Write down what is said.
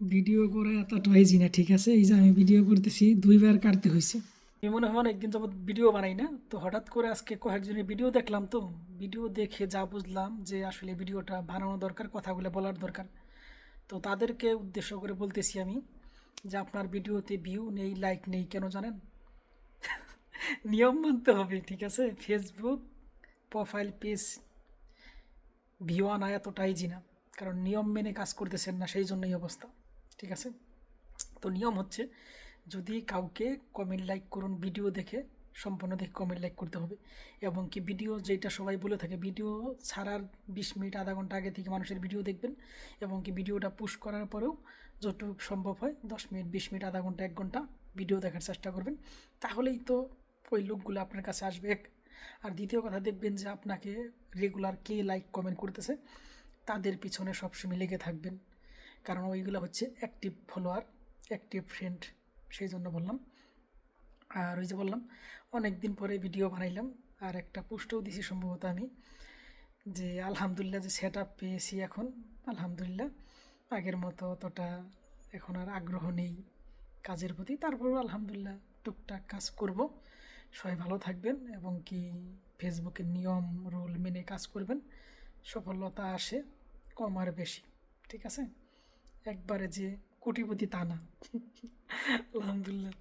Video করে এতটা easy না, ঠিক আছে? এই যে আমি ভিডিও করতেছি 2বার কাটতে হয়েছে। আমি মনে হয় অনেকদিন যাবত ভিডিও বানাই না, তো হঠাৎ করে আজকে কয়েকজনের ভিডিও দেখলাম, তো ভিডিও দেখে যা বুঝলাম যে আসলে ভিডিওটা বানানো দরকার, কথাগুলো বলার দরকার। তো তাদেরকে উদ্দেশ্য করে বলতেছি আমি যে আপনার ভিডিওতে ভিউ নেই, লাইক নেই, কেন জানেন? নিয়ম মানতে হবে, ঠিক আছে? ফেসবুক প্রোফাইল পেজ ভিউ আনা এতটা ইজি না, কারণ নিয়ম মেনে কাজ করতেছেন না, সেই জন্যই অবস্থা, ঠিক আছে? তো নিয়ম হচ্ছে, যদি কাউকে কমেন্ট লাইক করুন ভিডিও দেখে, সম্পূর্ণ দেখে কমেন্ট লাইক করতে হবে। এবং কি ভিডিও যেটা সবাই বলে থাকে, ভিডিও ছাড়ার 20 মিনিট আধা ঘন্টা আগে থেকে মানুষের ভিডিও দেখবেন। এবং কি ভিডিওটা পুশ করার পরেও যতটুকু সম্ভব হয় 10 মিনিট, 20 মিনিট, আধা ঘন্টা, 1 ঘন্টা ভিডিও দেখার চেষ্টা করবেন। তাহলেই তো ওই লোকগুলো আপনার কাছে আসবে এক। আর দ্বিতীয় কথা, দেখবেন যে আপনাকে রেগুলার কে লাইক কমেন্ট করতেছে, তাদের পিছনে সবসময় লেগে থাকবেন, কারণ ওইগুলো হচ্ছে অ্যাক্টিভ ফলোয়ার, অ্যাক্টিভ ফ্রেন্ড, সেই জন্য বললাম। আর ওই যে বললাম, অনেক দিন পরে ভিডিও বানাইলাম, আর একটা পোস্টও দিছি সম্ভবত আমি, যে আলহামদুলিল্লাহ যে সেট আপ পেয়েছি এখন, আলহামদুলিল্লাহ। আগের মতো অতটা এখন আর আগ্রহ নেই কাজের প্রতি, তারপরেও আলহামদুলিল্লাহ টুকটাক কাজ করব। সবাই ভালো থাকবেন এবং কি ফেসবুকের নিয়ম রুল মেনে কাজ করবেন, সফলতা আসে কম আর বেশি, ঠিক আছে? একবারে যে কোটিপতি তা না। আলহামদুলিল্লাহ।